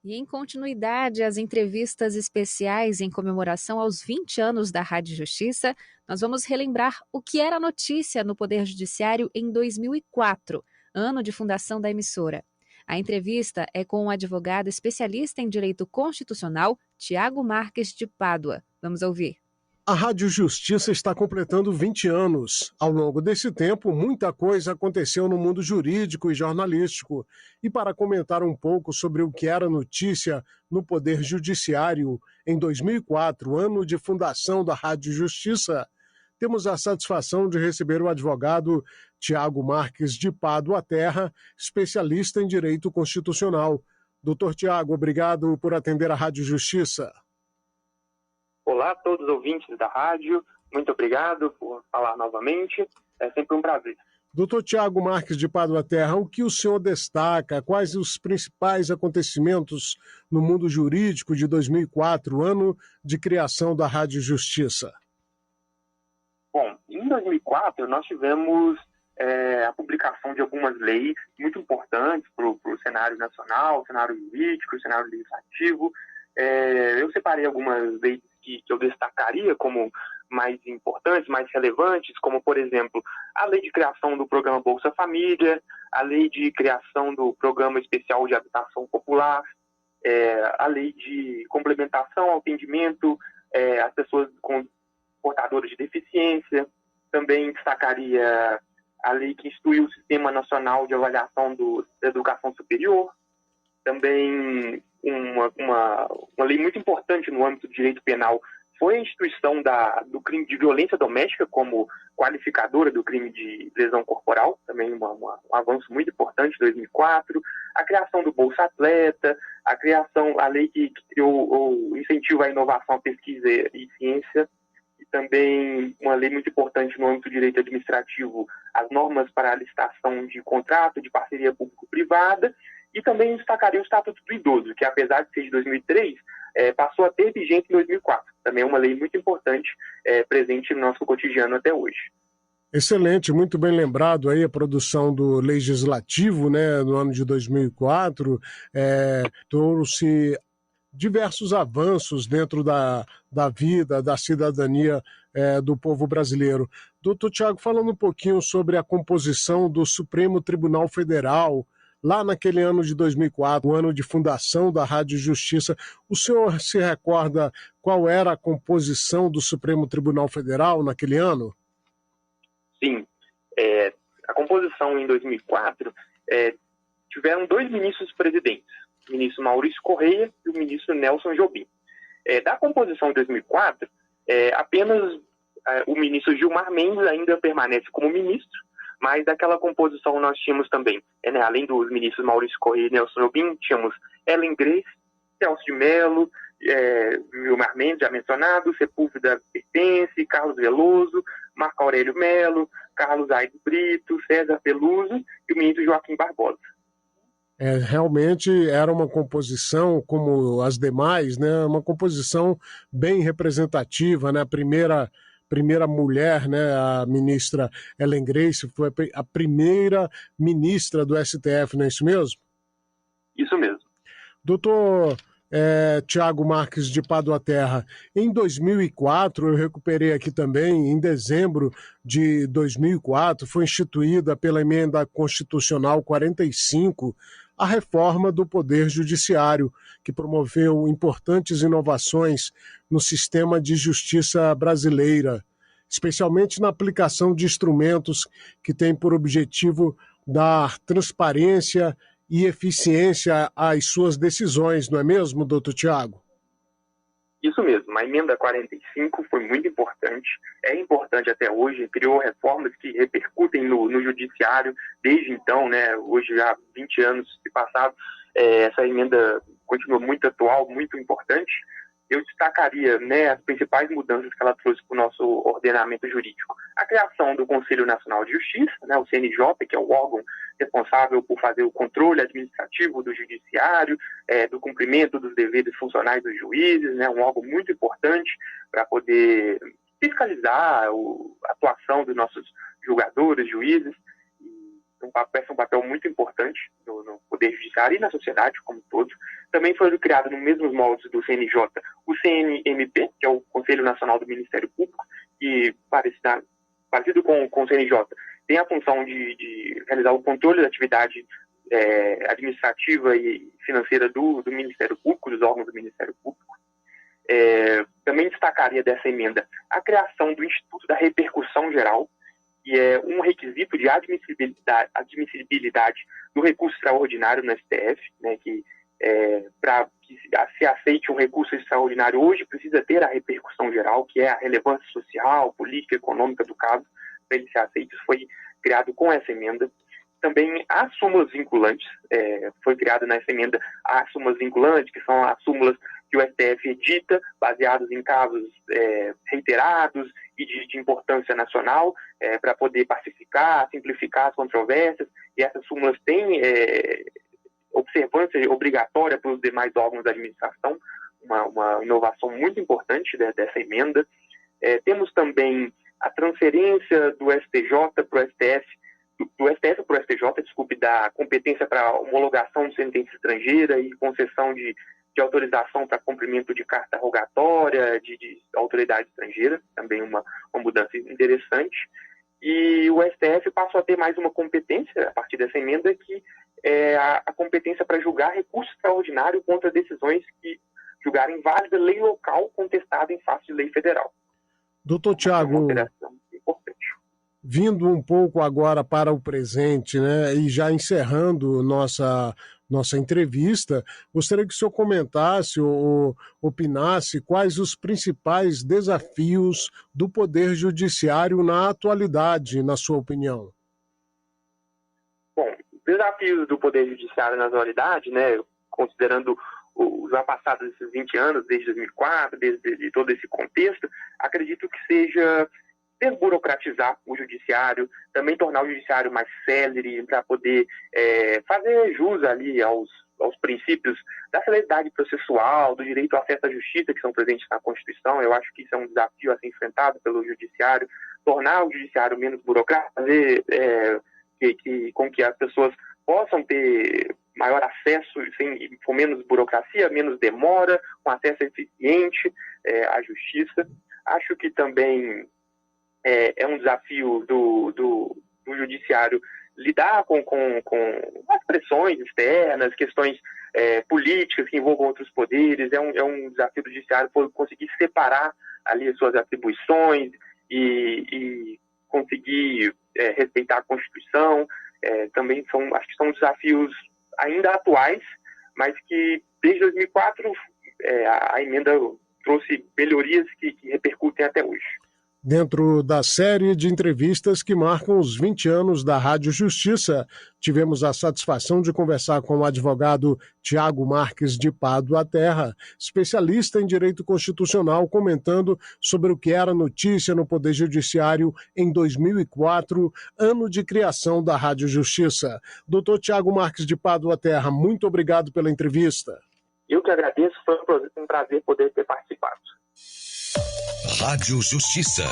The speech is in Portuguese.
E em continuidade às entrevistas especiais em comemoração aos 20 anos da Rádio Justiça, nós vamos relembrar o que era notícia no Poder Judiciário em 2004, ano de fundação da emissora. A entrevista é com o advogado especialista em direito constitucional, Tiago Marques de Pádua. Vamos ouvir. A Rádio Justiça está completando 20 anos. Ao longo desse tempo, muita coisa aconteceu no mundo jurídico e jornalístico. E para comentar um pouco sobre o que era notícia no Poder Judiciário em 2004, ano de fundação da Rádio Justiça, temos a satisfação de receber o advogado Tiago Marques de Pádua Terra, especialista em direito constitucional. Doutor Tiago, obrigado por atender a Rádio Justiça. Olá a todos os ouvintes da rádio, muito obrigado por falar novamente, é sempre um prazer. Doutor Tiago Marques de Pádua Terra, o que o senhor destaca? Quais os principais acontecimentos no mundo jurídico de 2004, ano de criação da Rádio Justiça? Bom, em 2004 nós tivemos a publicação de algumas leis muito importantes para o cenário nacional, o cenário jurídico, o cenário legislativo. Eu separei algumas leis que eu destacaria como mais importantes, mais relevantes, como, por exemplo, a lei de criação do programa Bolsa Família, a lei de criação do programa especial de habitação popular, a lei de complementação ao atendimento às pessoas portadoras de deficiência. Também destacaria a lei que instituiu o Sistema Nacional de Avaliação da Educação Superior. Também uma lei muito importante no âmbito do direito penal foi a instituição do crime de violência doméstica como qualificadora do crime de lesão corporal, também um avanço muito importante em 2004, a criação do Bolsa Atleta, a lei que criou o incentivo à inovação, pesquisa e ciência, e também uma lei muito importante no âmbito do direito administrativo, as normas para a licitação de contrato, de parceria público-privada. E também destacaria o Estatuto do Idoso, que apesar de ser de 2003, passou a ter vigência em 2004. Também é uma lei muito importante, presente no nosso cotidiano até hoje. Excelente, muito bem lembrado aí a produção do Legislativo, né, no ano de 2004, trouxe diversos avanços dentro da vida, da cidadania do povo brasileiro. Doutor Tiago, falando um pouquinho sobre a composição do Supremo Tribunal Federal, lá naquele ano de 2004, o ano de fundação da Rádio Justiça, o senhor se recorda qual era a composição do Supremo Tribunal Federal naquele ano? Sim. A composição em 2004, tiveram dois ministros presidentes, o ministro Maurício Correia e o ministro Nelson Jobim. Da composição de 2004, apenas o ministro Gilmar Mendes ainda permanece como ministro, mas daquela composição nós tínhamos também, além dos ministros Maurício Correia e Nelson Jobim, tínhamos Ellen Grace, Celso de Mello, Gilmar Mendes, já mencionado, Sepúlveda Pertence, Carlos Veloso, Marco Aurélio Melo, Carlos Aires Brito, César Peluso e o ministro Joaquim Barbosa. Realmente era uma composição, como as demais, né, uma composição bem representativa, né, a primeira mulher, né, a ministra Ellen Grace, foi a primeira ministra do STF, não é isso mesmo? Isso mesmo. Doutor Tiago Marques de Pádua Terra, em 2004, eu recuperei aqui também, em dezembro de 2004, foi instituída pela Emenda Constitucional 45 a reforma do Poder Judiciário, que promoveu importantes inovações no sistema de justiça brasileira, especialmente na aplicação de instrumentos que têm por objetivo dar transparência e eficiência às suas decisões, não é mesmo, doutor Tiago? Isso mesmo, a emenda 45 foi muito importante, é importante até hoje, criou reformas que repercutem no judiciário desde então, né? Hoje já 20 anos se passaram, essa emenda continua muito atual, muito importante. Eu destacaria, né, as principais mudanças que ela trouxe para o nosso ordenamento jurídico. A criação do Conselho Nacional de Justiça, né, o CNJ, que é o órgão responsável por fazer o controle administrativo do judiciário, do cumprimento dos deveres funcionais dos juízes, né, um órgão muito importante para poder fiscalizar a atuação dos nossos julgadores, juízes. É um papel muito importante no Poder Judiciário e na sociedade como um todo. Também foi criado nos mesmos moldes do CNJ o CNMP, que é o Conselho Nacional do Ministério Público, que, parecido com o CNJ, tem a função de realizar o controle da atividade administrativa e financeira do Ministério Público, dos órgãos do Ministério Público. Também destacaria dessa emenda a criação do Instituto da Repercussão Geral, que é um requisito de admissibilidade do recurso extraordinário no STF, né, que para que se aceite um recurso extraordinário hoje precisa ter a repercussão geral, que é a relevância social, política, econômica do caso, para ele ser aceito. Isso foi criado com essa emenda. Também as súmulas vinculantes, foi criado nessa emenda as súmulas vinculantes, que são as súmulas que o STF edita, baseadas em casos reiterados e de importância nacional, para poder pacificar, simplificar as controvérsias, e essas súmulas têm observância obrigatória para os demais órgãos da administração, uma inovação muito importante dessa emenda. Temos também a transferência do STJ para o STF, do STF para o STJ, desculpe, da competência para homologação de sentença estrangeira e concessão de autorização para cumprimento de carta rogatória de autoridade estrangeira, também uma mudança interessante. E o STF passou a ter mais uma competência, a partir dessa emenda, que é a competência para julgar recurso extraordinário contra decisões que julgarem válida lei local contestada em face de lei federal. Doutor Tiago, vindo um pouco agora para o presente, né, e já encerrando nossa entrevista, gostaria que o senhor comentasse ou opinasse quais os principais desafios do Poder Judiciário na atualidade, na sua opinião. Bom, desafios do Poder Judiciário na atualidade, né, considerando os já passados esses 20 anos, desde 2004, desde todo esse contexto, acredito que seja desburocratizar o judiciário, também tornar o judiciário mais célere para poder fazer jus ali aos princípios da celeridade processual, do direito ao acesso à justiça que são presentes na Constituição. Eu acho que isso é um desafio a ser enfrentado pelo judiciário, tornar o judiciário menos burocrático, fazer com que as pessoas possam ter maior acesso, com menos burocracia, menos demora, com acesso eficiente à justiça. Acho que também é um desafio do judiciário lidar com as pressões externas, questões políticas que envolvam outros poderes. É um desafio do judiciário conseguir separar ali as suas atribuições e conseguir respeitar a Constituição. Também acho que são desafios ainda atuais, mas que desde 2004 a emenda trouxe melhorias que repercutem até hoje. Dentro da série de entrevistas que marcam os 20 anos da Rádio Justiça, tivemos a satisfação de conversar com o advogado Tiago Marques de Pádua Terra, especialista em direito constitucional, comentando sobre o que era notícia no Poder Judiciário em 2004, ano de criação da Rádio Justiça. Doutor Tiago Marques de Pádua Terra, muito obrigado pela entrevista. Eu que agradeço, foi um prazer poder ter participado. Rádio Justiça.